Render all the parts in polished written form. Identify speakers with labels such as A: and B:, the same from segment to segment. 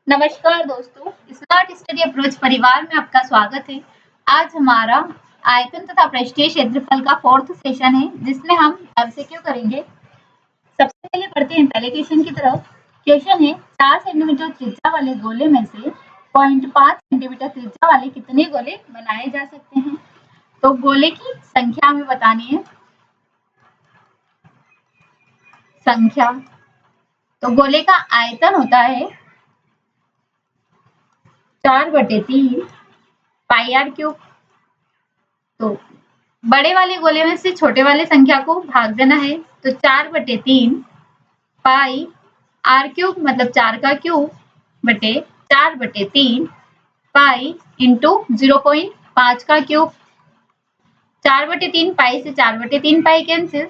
A: नमस्कार दोस्तों, smart study approach परिवार में आपका स्वागत है। आज हमारा आयतन तथा पृष्ठीय क्षेत्रफल का 4th सेशन है, जिसमें हम MCQ करेंगे। सबसे पहले पढ़ते हैं पहले क्वेश्चन की तरफ। क्वेश्चन है 4 सेंटीमीटर त्रिज्या वाले गोले में से 0.5 सेंटीमीटर त्रिज्या वाले कितने गोले बनाए जा सकते हैं। तो गोले की संख्या हमें बतानी है। संख्या तो गोले का आयतन होता है 4/3 पाई आर क्यूब। तो बड़े वाले गोले में से छोटे वाले संख्या को भाग देना है, तो 4/3 पाई आर क्यूब मतलब 4 का क्यूब बटे 4/3 पाई इंटू 0.5 का क्यूब। 4/3 पाई से 4/3 पाई कैंसिल,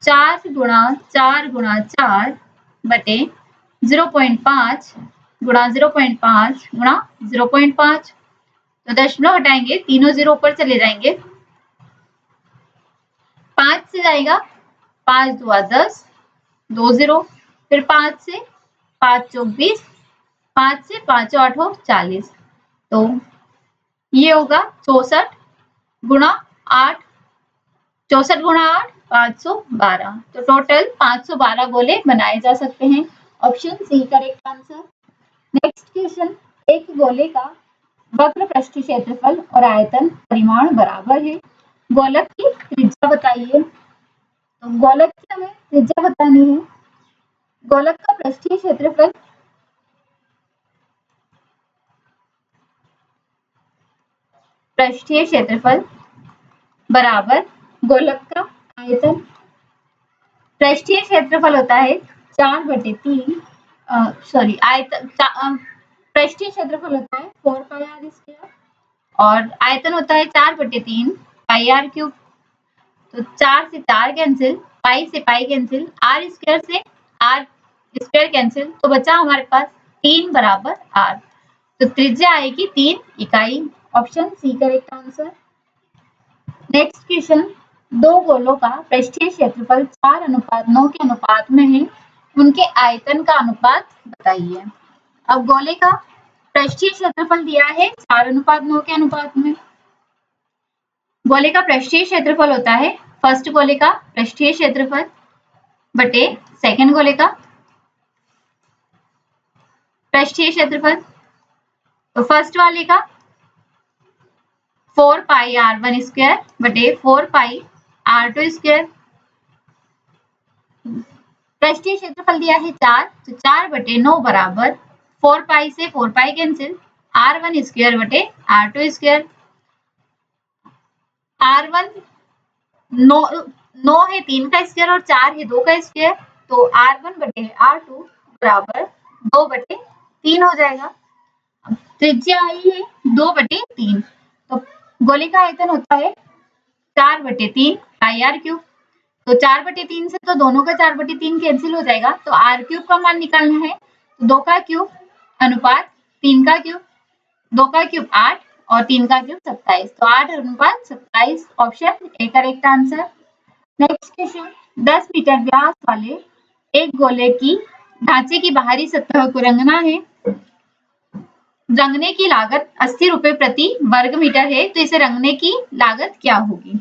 A: 4 गुणा 4 गुणा 4 बटे 0.5 गुणा 0.5 गुणा 0.5। तो दशमलव हटाएंगे, तीनों 0 ऊपर चले जाएंगे। 5 से जाएगा 5 दूना 10, 2 0, फिर 5 से 5 चौक 20, 5 से 5 8 40। तो ये होगा 64 गुणा 8, 64 गुणा 8 512। तो टोटल 512 गोले बनाए जा सकते हैं। Option C correct answer. Next question, एक गोले का वक्र पृष्ठीय क्षेत्रफल और आयतन परिमाण बराबर है। गोलक की त्रिज्या बताइए। तो गोलक की हमें त्रिज्या बतानी है। गोलक का पृष्ठीय क्षेत्रफल बराबर गोलक का आयतन। पृष्ठीय क्षेत्रफल होता है 4/3 पृष्ठीय क्षेत्रफल होता है 4 पाई आर स्क्वायर और आयतन होता है 4/3 पाई आर क्यूब। तो 4 से 4 कैंसिल, पाई से पाई कैंसिल, आर स्क्वायर से आर स्क्वायर कैंसिल, तो बचा हमारे पास 3 बराबर आर। तो त्रिज्या आएगी 3 इकाई। Option C correct answer. Next question, दो गोलों का पृष्ठीय क्षेत्रफल 4:9 के अनुपात में है, उनके आयतन का अनुपात बताइए। अब गोले का पृष्ठीय क्षेत्रफल दिया है 4:9 के अनुपात में। गोले का पृष्ठीय क्षेत्रफल होता है फर्स्ट गोले का पृष्ठीय क्षेत्रफल बटे सेकंड गोले का पृष्ठीय क्षेत्रफल। तो फर्स्ट वाले का 4 पाई r1 स्क्वायर बटे 4 पाई r2 स्क्वायर। पृष्ठीय क्षेत्रफल दिया है 4, तो 4/9 बराबर 4 पाई से 4 पाई कैंसिल, r1 स्क्वायर बटे r2 स्क्वायर। r1 9 है 3 का स्क्वायर और 4 है 2 का स्क्वायर, तो r1 बटे r2 बराबर 2/3 हो जाएगा। त्रिज्या आई है 2/3। तो गोले का आयतन होता है 4/3 पाई आर क्यूब। तो 4/3 से तो दोनों का 4/3 कैंसिल हो जाएगा, तो आर क्यूब का मान निकालना है। तो 2 का क्यूब अनुपात 3 का क्यूब, 2 का क्यूब 8 और 3 का क्यूब 27। तो 8:27। Option A correct answer. Next question, 10 metre व्यास वाले एक गोले की ढांचे की बाहरी सतह को रंगना है। रंगने की लागत 80 रुपए प्रति वर्ग मीटर है, तो इसे रंगने की लागत क्या होगी।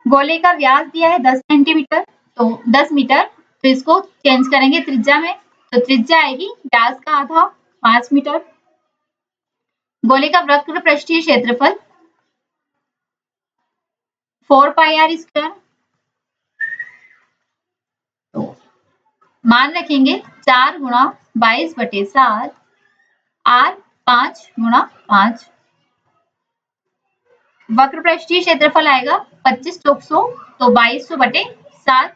A: गोले का व्यास दिया है 10 सेंटीमीटर, तो 10 मीटर, तो इसको चेंज करेंगे त्रिज्या में, तो त्रिज्या आएगी व्यास का आधा 5 मीटर। गोले का वक्र पृष्ठीय क्षेत्रफल 4 पाई आर स्क्वायर। तो मान रखेंगे 4 गुणा 22/7 आर 5 गुणा 5। वक्र पृष्ठीय क्षेत्रफल आएगा 25 चौक 100, तो 2200/7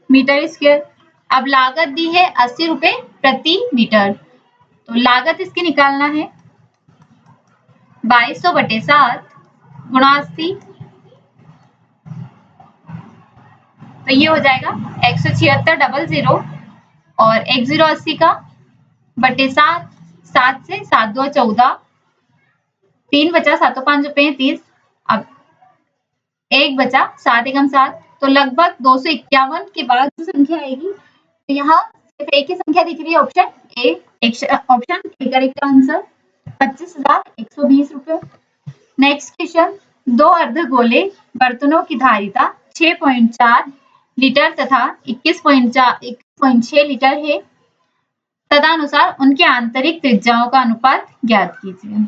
A: मीटर स्क्वायर। अब लागत दी है 80 रुपए प्रति मीटर, तो लागत इसकी निकालना है 2200/7 गुणा 80, तो ये हो जाएगा 176,000 और 1080 का बटे 7, 7 से 7 2 14, 3 बचा 7 5 35, अब 1 बचा 7 एकम 7, तो लगभग 251 के बाद जो संख्या आएगी, तो यहाँ सिर्फ एक ही संख्या दिख रही है, option A. Option A correct answer 25,120 रुपए। नेक्स्ट क्वेश्चन, दो अर्धगोले बर्तनों की धारिता 6.4 लीटर तथा 21.6 लीटर है, तदनुसार उनके आंतरिक त्रिज्याओं का अनुपात ज्ञात कीजिए।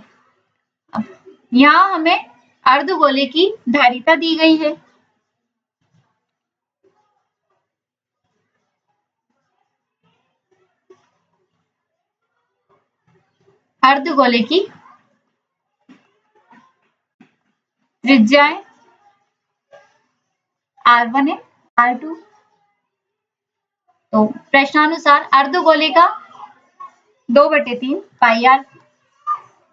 A: अब यहाँ हमें अर्धगोले की धारिता दी गई है। अर्धगोले की त्रिज्याएं R1 है, R2। तो प्रश्नानुसार अर्धगोले का 2/3 पाई आर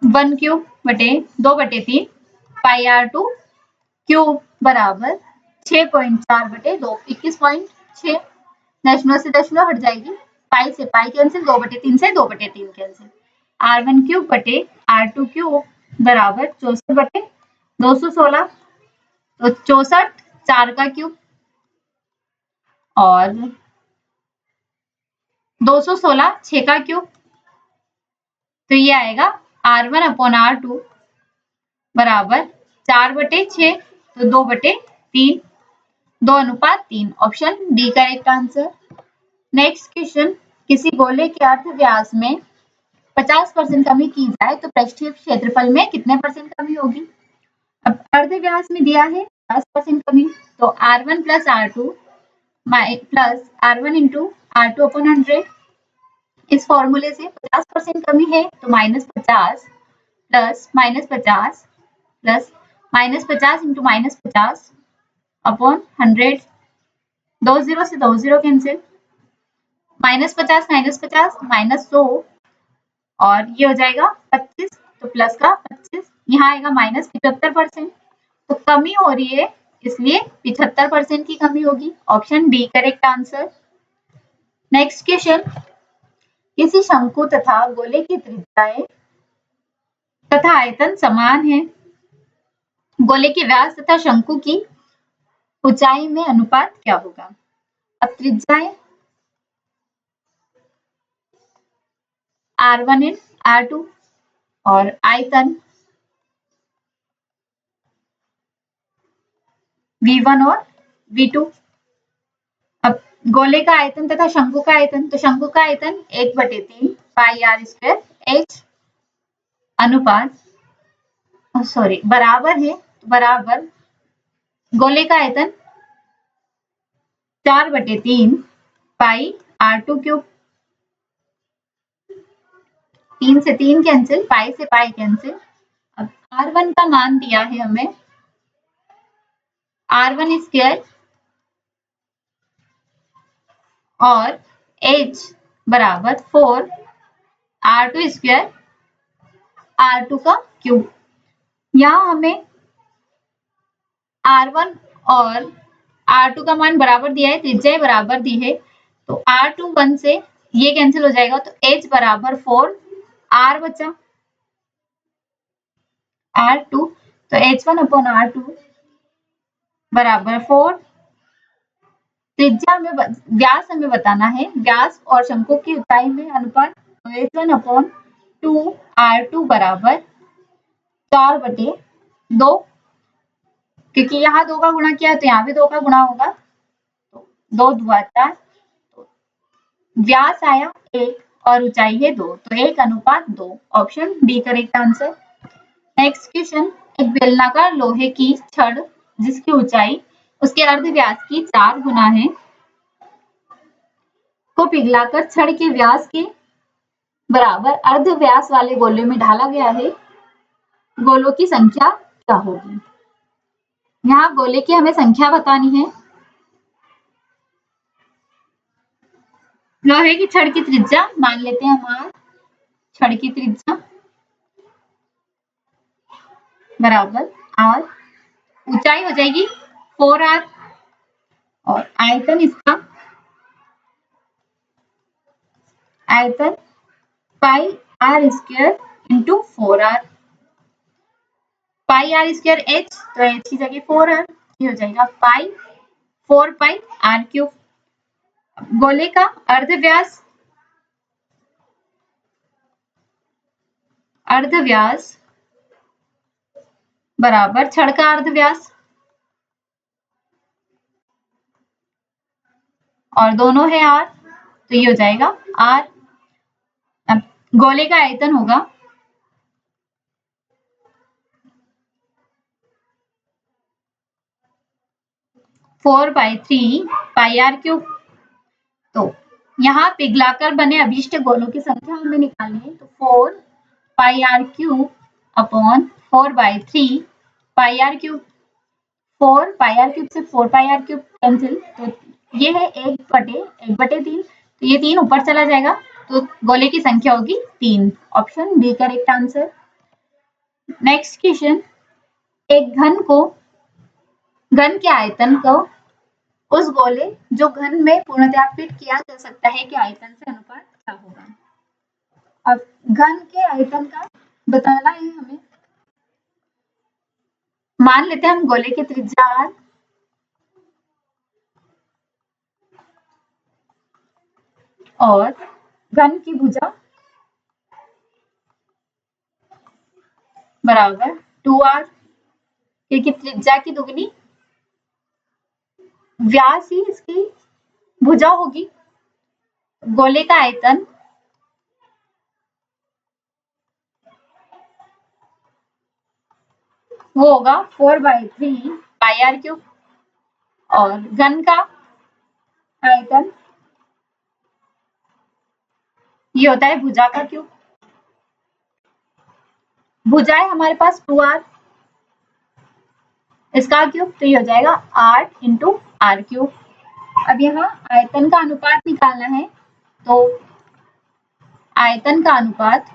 A: 1 क्यूब बटे 2/3 पाई R2 क्यूब बराबर 6.4 बटे 2, 21.6। दशमलव से दशमलव हट जाएगी, पाई से पाई कैंसिल, 2/3 से 2/3 कैंसिल। R1 क्यूब बटे R2 क्यूब बराबर 64 बटे 216, तो 64 4 का क्यूब और 216 6 का क्यूब, तो ये आएगा R1/R2 बराबर 4/6, तो 2/3, 2:3, option D correct answer. Next question, किसी गोले के अर्ध व्यास में 50% कमी की जाए तो पृष्ठीय क्षेत्रफल में कितने % कमी होगी। अब अर्ध व्यास में दिया है 50% कमी, तो R1 plus R2 plus R1 into R2 upon 100, इस फॉर्मूले से 50% कमी है तो -50 प्लस -50 प्लस -50 इंटू -50 अपॉन 100, 2 0 से 2 0 कैंसिल, -50 -100 और ये हो जाएगा 25, तो प्लस का 25, यहाँ आएगा -75%, तो कमी हो रही है इसलिए 75% की कमी होगी, option D correct answer. Next question, किसी शंकु तथा गोले की त्रिज्याएं तथा आयतन समान है, गोले के व्यास तथा शंकु की ऊंचाई में अनुपात क्या होगा। अब त्रिज्याएं R1 इन R2 और आयतन V1 और V2। अब गोले का आयतन तथा शंकु का आयतन, तो शंकु का आयतन 1/3 पाई आर स्क्वायर h अनुपात बराबर है, बराबर गोले का आयतन 4/3 पाई R2 क्यूब, 3 से 3 कैंसिल, पाई से पाई कैंसिल। अब R1 का मान दिया है हमें R1 स्क्वायर और h बराबर 4 R2 स्क्वायर R2 का क्यूब। यहाँ हमें R1 और R2 का मान बराबर दिया है, त्रिज्या बराबर दी है, तो R2 1 से ये कैंसिल हो जाएगा, तो h बराबर 4 R बचा R2, तो H1 अपॉन R2 बराबर 4। त्रिज्या में व्यास हमें बताना है, व्यास और शंकु की ऊंचाई में अनुपात, तो H1 अपॉन 2 R2 बराबर 4/2, क्योंकि यहाँ 2 का गुणा किया है तो यहाँ भी 2 का गुणा होगा, तो 2 2 4, तो व्यास आया 1 और ऊंचाई है 2, तो 1:2, option D correct answer. Next question, एक बेलनाकार लोहे की छड़ जिसकी ऊंचाई उसके अर्धव्यास की 4 गुना है को पिघलाकर छड़ के व्यास के बराबर अर्धव्यास वाले गोले में ढाला गया है, गोलों की संख्या क्या होगी। यहाँ गोले की हमें संख्या बतानी है। लोहे की छड़ की त्रिज्या मान लेते हैं हमारा, छड़ की त्रिज्या बराबर और ऊंचाई हो जाएगी 4r और आयतन इसका आयतन pi r square into 4r, pi r square h, तो h की जगह 4r, ये हो जाएगा पाई 4 पाई r क्यूब। गोले का अर्धव्यास अर्धव्यास बराबर छड़ का अर्धव्यास, और दोनों है आर, तो ये हो जाएगा आर। अब गोले का आयतन होगा 4/3 पाई आर क्यूब। तो यहाँ पिघलाकर बने अभिष्ट गोलों की संख्या हमें निकालनी है, तो 4 pi r cube upon 4/3 pi r cube. 4 pi r cube से 4 पाई आर क्यूब कैंसिल, तो ये है 1/3, तो ये 3 ऊपर चला जाएगा, तो गोले की संख्या होगी 3। Option B correct answer. Next question, एक घन के आयतन को उस गोले जो घन में पूर्णतया फिट किया जा सकता है के आयतन से अनुपात क्या होगा। अब घन के आयतन का बताना है हमें। मान लेते हैं हम गोले की त्रिज्या r और घन की भुजा बराबर 2r, क्योंकि त्रिज्या की दुगनी व्यास ही इसकी भुजा होगी। गोले का आयतन वो होगा 4/3 पाई आर क्यूब, और घन का आयतन ये होता है भुजा का क्यूब। भुजा है हमारे पास 2r, इसका क्यूब, तो ये हो जाएगा 8 इंटू आर क्यूब। अब यहाँ आयतन का अनुपात निकालना है, तो आयतन का अनुपात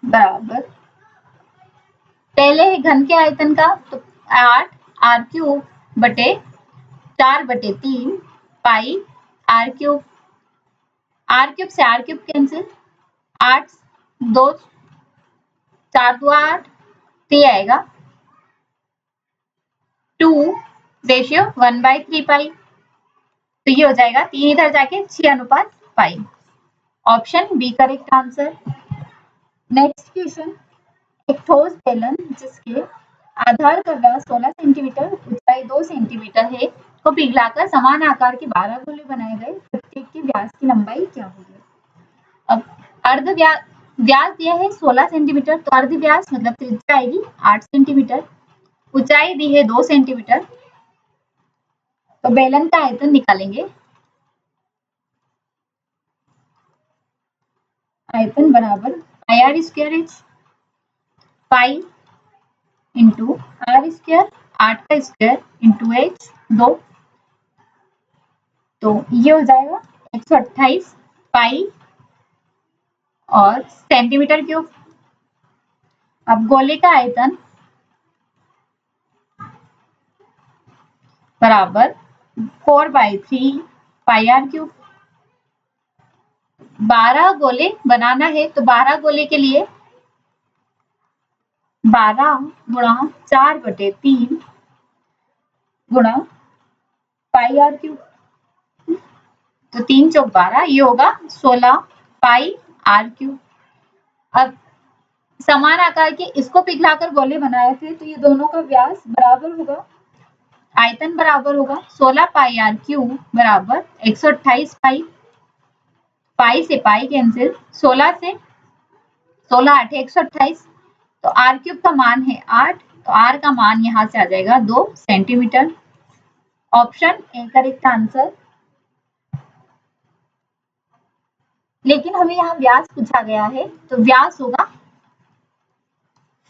A: बराबर पहले है घन के आयतन का, तो 8 आर क्यूब बटे 4/3 pi r cube. Are cube से आर क्यूब कैंसिल, 8 2 4 2 8, तो ये आएगा 2 रेशियो 1/3 पाई, तो ये हो जाएगा 3 इधर जाके 6:पाई। Option B correct answer. Next question, एक ठोस बेलन जिसके आधार का व्यास 16 सेंटीमीटर, ऊंचाई 2 सेंटीमीटर है, को पिघलाकर समान आकार के 12 गोले बनाए गए, प्रत्येक के व्यास की लंबाई क्या होगी। अब अर्ध व्यास दिया है 16 सेंटीमीटर, तो अर्ध व्यास मतलब त्रिज्या आएगी 8 सेंटीमीटर, ऊंचाई दी है 2 सेंटीमीटर, तो बेलन का आयतन निकालेंगे। आयतन बराबर pi r square H, pi into r square, 8 का स्क्वायर इंटू एच 2, तो ये हो जाएगा 128 पाई और सेंटीमीटर क्यूब। अब गोले का आयतन बराबर 4/3 पाई आर क्यूब। 12 गोले बनाना है, तो 12 गोले के लिए 12 गुणा 4/3 गुणा पाई आर क्यूब, तो 3 चौक 12, ये होगा 16 पाई आर क्यूब। अब समान आकार के इसको पिघलाकर गोले बनाए थे, तो ये दोनों का व्यास बराबर होगा, आयतन बराबर होगा 16 पाई आर क्यूब बराबर 128 पाई। पाई से पाई कैंसिल, 16 से 16 8 128, तो आर क्यूब का मान है 8, तो आर का मान यहाँ से आ जाएगा 2 centimetre. Option A correct answer. लेकिन हमें यहाँ व्यास पूछा गया है, तो व्यास होगा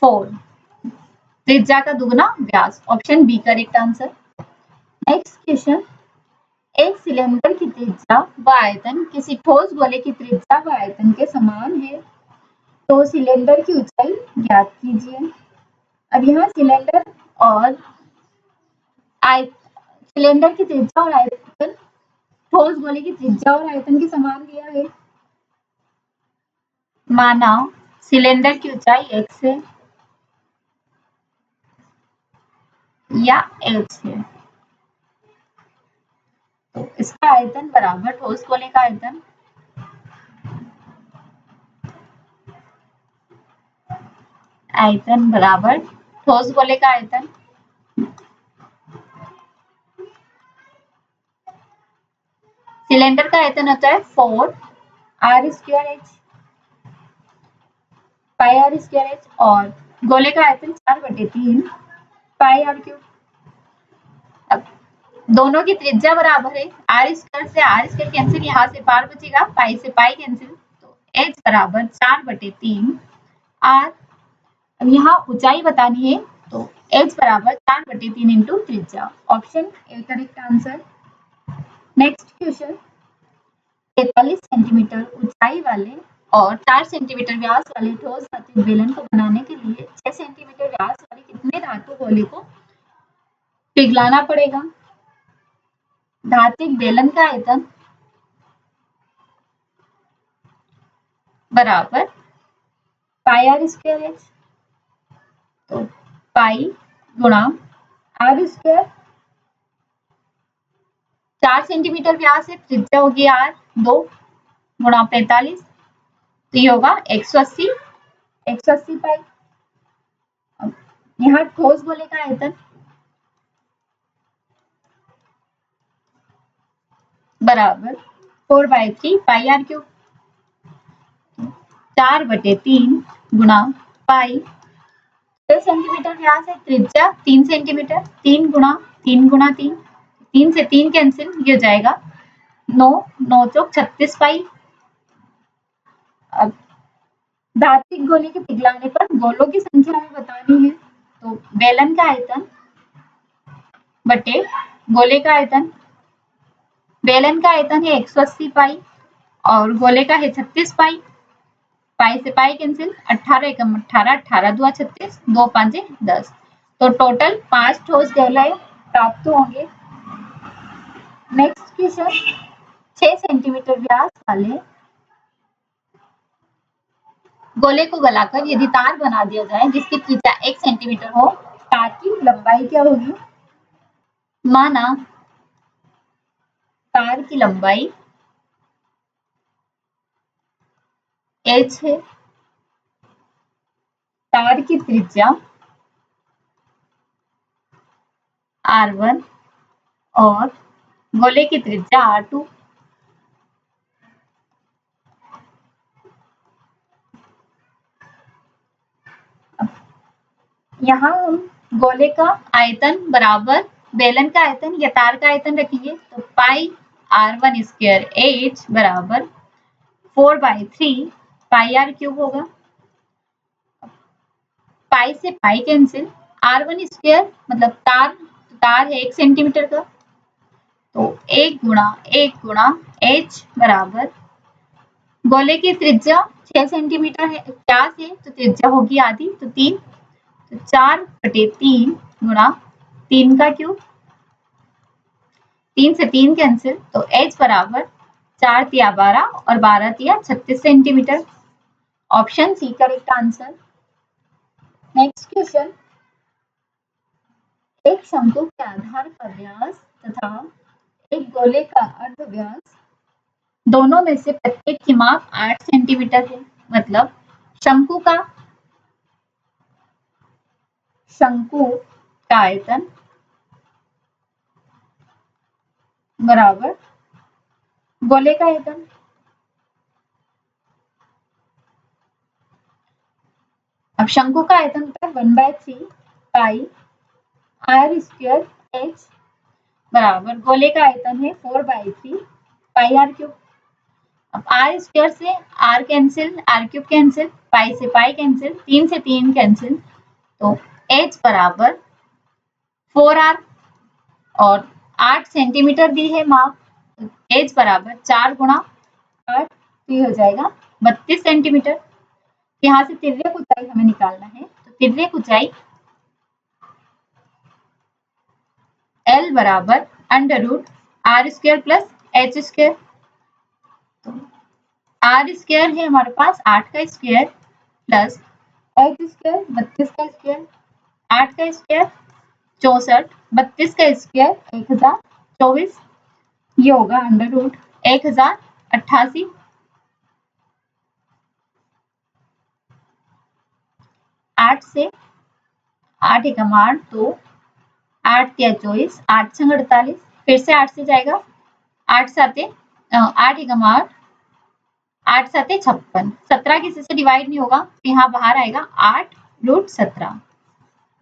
A: 4, त्रिज्या का दुगना व्यास। Option B correct answer. Next question, एक सिलेंडर की त्रिज्या व आयतन किसी ठोस गोले की त्रिज्या व आयतन के समान है, तो सिलेंडर की ऊंचाई ज्ञात कीजिए। अब यहाँ सिलेंडर की त्रिज्या और आयतन ठोस गोले की त्रिज्या और आयतन के समान दिया है। माना सिलेंडर की ऊंचाई x है या h है, तो इसका आयतन बराबर ठोस गोले का आयतन आयतन बराबर ठोस गोले का आयतन सिलेंडर का आयतन होता है 4r²h पाई आर स्क्वायर एच और गोले का आयतन 4/3 पाई आर क्यूब। अब दोनों की त्रिज्या बराबर है, आर स्क्वायर से आर स्क्वायर कैंसिल, यहाँ से पार बचेगा, पाई से पाई कैंसिल, तो एच बराबर 4/3 आर। अब यहाँ ऊंचाई बतानी है तो एच बराबर 4/3 इंटू त्रिज्या। Option A correct answer. Next question, 43 centimetre ऊंचाई वाले और 4 सेंटीमीटर व्यास वाले ठोस धातु बेलन को बनाने के लिए 6 सेंटीमीटर व्यास वाले कितने धातु गोले को पिघलाना पड़ेगा? धात्विक बेलन का आयतन बराबर पाई आर स्क्वायर एच, तो पाई गुणा आर स्क्वायर, 4 सेंटीमीटर व्यास है, त्रिज्या होगी आर, 2 गुणा 45, तो ये होगा 180 पाई। यहाँ ठोस गोले का आयतन बराबर 4/3 पाई आर क्यूब, 4/3 गुणा पाई, 6 सेंटीमीटर व्यास है, त्रिज्या 3 सेंटीमीटर, 3 गुणा 3 से 3 कैंसिल, ये हो जाएगा 9 9 चौक 36 पाई। अब धात्विक गोले के पिघलाने पर गोलों की संख्या हमें बतानी है, तो बेलन का आयतन बटे गोले का आयतन, बेलन का आयतन है 180 पाई और गोले का है 36 पाई, पाई से पाई कैंसिल, 18 एकम 18, 18 दुआ 36, 2 5 10, तो टोटल 5 ठोस गोले प्राप्त होंगे। नेक्स्ट क्वेश्चन, 6 सेंटीमीटर व्यास वाले गोले को गलाकर यदि तार बना दिया जाए जिसकी त्रिज्या 1 सेंटीमीटर हो, तार की लंबाई क्या होगी? माना तार की लंबाई h है, तार की त्रिज्या r1 और गोले की त्रिज्या r2। यहाँ हम गोले का आयतन बराबर बेलन का आयतन या तार का आयतन रखेंगे, तो पाई r1 स्क्वायर h बराबर 4/3 पाई आर क्यूब होगा। पाई से पाई कैंसिल, r1 स्क्वायर मतलब तार है 1 सेंटीमीटर का, तो 1 गुणा h बराबर गोले की त्रिज्या 6 सेंटीमीटर है, व्यास है, तो त्रिज्या होगी आधी, तो 3, तो 4/3 गुणा 3 का क्यूब, 3 से 3 कैंसिल, तो h बराबर 4 तिया 12 और 12 तिया 36 centimetre. Option C correct answer. Next question, एक शंकु के आधार का व्यास तथा एक गोले का अर्ध व्यास दोनों में से प्रत्येक की माप 8 सेंटीमीटर है, मतलब शंकु का आयतन बराबर गोले का आयतन। अब शंकु का आयतन होता है 1/3 पाई आर स्क्वायर एच बराबर गोले का आयतन है 4/3 पाई आर क्यूब। अब आर स्क्वायर से r cancel, r cube cancel, pi से पाई कैंसिल, 3 से 3 कैंसिल, तो h बराबर 4r और 8 सेंटीमीटर दी है माप, तो h बराबर 4 गुणा 8, तो ये हो जाएगा 32 सेंटीमीटर। यहाँ से तिर्यक ऊंचाई हमें निकालना है, तो तिर्यक ऊंचाई L बराबर √r square plus h square, तो r स्क्वायर है हमारे पास 8 का स्क्वायर प्लस h स्क्वायर 32 का स्क्वायर, 8 का स्क्वायर 64, 32 का स्क्वायर 1024, ये होगा √1088। 8 से 8 एकम 8 2 8 तिया 24 8 संग 48 फिर से 8 से जाएगा 8 साते 8 एकम 8 8 साते 56 17 किसी से डिवाइड नहीं होगा तो यहाँ बाहर आएगा 8√17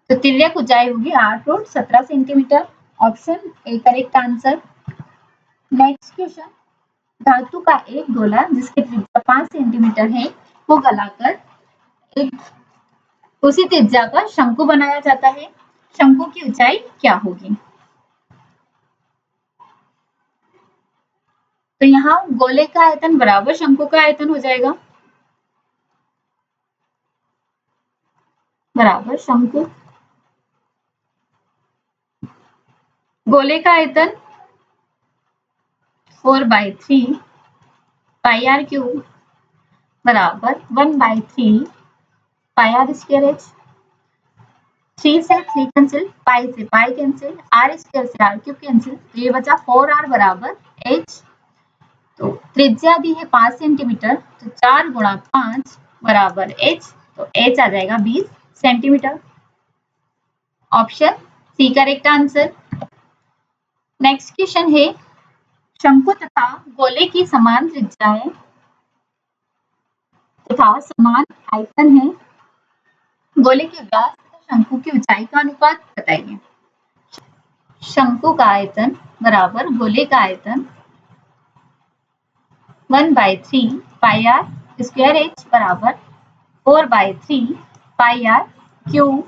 A: तो तिर्यक ऊंचाई होगी 8√17 centimetre. Option A correct answer. Next question, धातु का एक गोला जिसकी त्रिज्या 5 सेंटीमीटर है को गलाकर एक उसी त्रिज्या का शंकु बनाया जाता है। शंकु की ऊंचाई क्या होगी? तो यहाँ गोले का आयतन बराबर शंकु का आयतन हो जाएगा, बराबर शंकु। गोले का आयतन 4/3 पाई आर क्यूब बराबर 1/3 पाई आर स्क्वायर एच। 3 से 3 कैंसिल, पाई से पाई कैंसिल, आर स्क्वायर से आर क्यूब कैंसिल, तो ये बचा 4r बराबर h। तो त्रिज्या दी है 5 सेंटीमीटर तो 4 गुणा 5 बराबर h, तो h आ जाएगा 20 centimetre. Option C correct answer. Next question है, शंकु तथा गोले की समान त्रिज्या है तथा समान आयतन है, गोले के व्यास तथा शंकु की ऊंचाई का अनुपात बताइए। शंकु का आयतन बराबर गोले का आयतन 1/3 पाई आर स्क्वायर एच बराबर 4/3 pi r cube.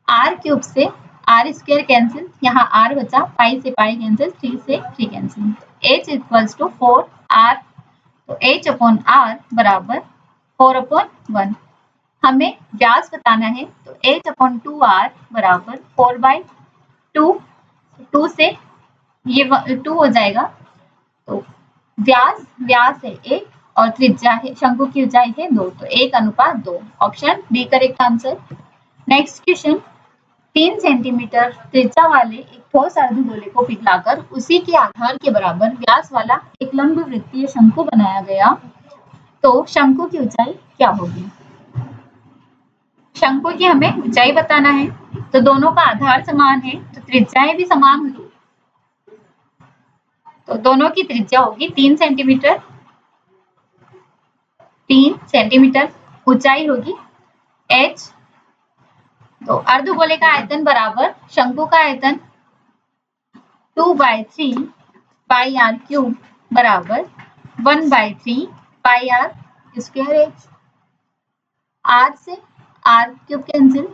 A: Are cube से आर स्क्वायर कैंसिल, यहाँ आर बचा, पाई से पाई कैंसिल, 3 से 3 cancel, h equals to 4r, तो h अपॉन r बराबर 4/1। हमें व्यास बताना है तो h अपॉन 2r बराबर 4/2, 2 से ये 2 हो जाएगा, तो व्यास है 1 और त्रिज्या है शंकु की ऊंचाई है 2, तो 1:2। Option D correct answer. Next question, 3 centimetre त्रिज्या वाले एक ठोस अर्धगोले को पिघलाकर उसी के आधार के बराबर व्यास वाला एक लंब वृत्तीय शंकु बनाया गया, तो शंकु की ऊंचाई क्या होगी? शंकु की हमें ऊंचाई बताना है, तो दोनों का आधार समान है तो त्रिज्याएं भी समान होगी, तो दोनों की त्रिज्या होगी 3 सेंटीमीटर, 3 सेंटीमीटर, ऊंचाई होगी h। तो अर्धगोले का आयतन बराबर शंकु का आयतन 2/3 पाई आर क्यूब बराबर 1/3 पाई आर स्क्वायर एच। आर से आर क्यूब कैंसिल,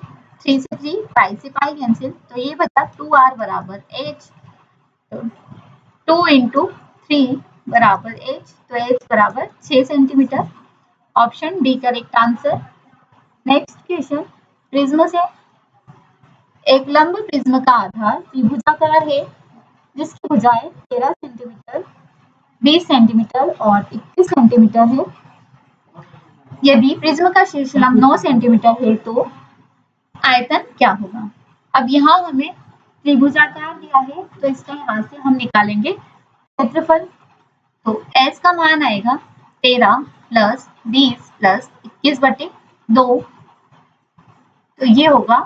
A: 3 से 3, पाई से पाई कैंसिल, तो ये बचा 2r बराबर h, तो 2 इंटू 3 बराबर h, तो h बराबर 6 centimetre. Option D correct answer. Next question, prism से एक लंब प्रिज्म का आधार त्रिभुजाकार है जिसकी भुजाएं 13 सेंटीमीटर, 20 सेंटीमीटर और 21 सेंटीमीटर है। यदि प्रिज्म का शीर्ष लंब 9 सेंटीमीटर है तो आयतन क्या होगा? अब यहाँ हमें त्रिभुजाकार दिया है तो इसका यहाँ से हम निकालेंगे क्षेत्रफल, तो S का मान आएगा 13 प्लस 20 प्लस 21/2, तो ये होगा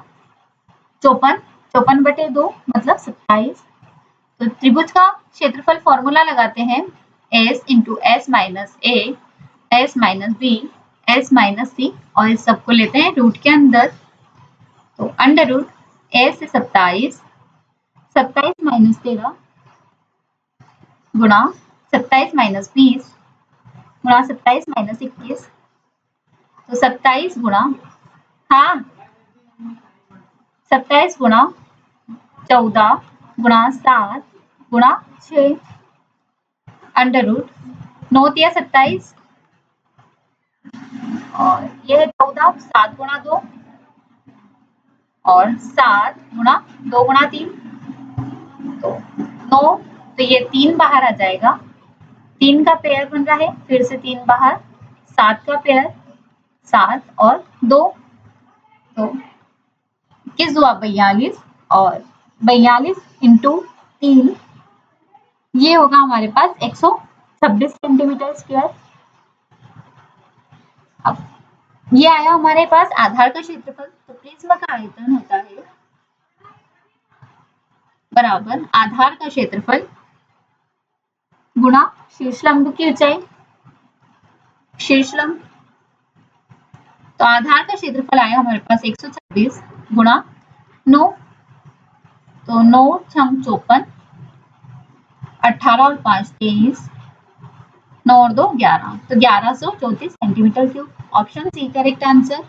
A: 54/2 मतलब 27। तो त्रिभुज का क्षेत्रफल फॉर्मूला लगाते हैं, S into S minus A, S minus B, S minus C, और इस सबको लेते हैं रूट के अंदर, तो अंडर रूट A से 27, 27 माइनस 13 गुणा 27 माइनस 20 गुणा 27 माइनस 21, तो 27 गुणा 27 गुणा 14 गुणा 7 गुणा 6 अंडर रूट 9 तिया 27 और यह 14, 7 गुणा 2 और 7 गुणा 2 गुणा 3, तो 9, तो ये 3 बाहर आ जाएगा, 3 का पेयर बन रहा है, फिर से 3 बाहर, 7 का पेयर 7 और 2, तो 21 हुआ 42 और 42 इंटू 3, ये होगा हमारे पास 126 सेंटीमीटर स्क्वायर। अब ये आया हमारे पास आधार का क्षेत्रफल। तो प्रिज्म का आयतन होता है बराबर आधार का क्षेत्रफल गुणा शीर्षलंब की ऊंचाई। शीर्षलंब तो आधार का क्षेत्रफल आया हमारे पास 126 गुणा 9, तो 9 छंग 54, 18 और 5 23, 9 और 2 11, तो 1134 centimetre cube. Option C correct answer.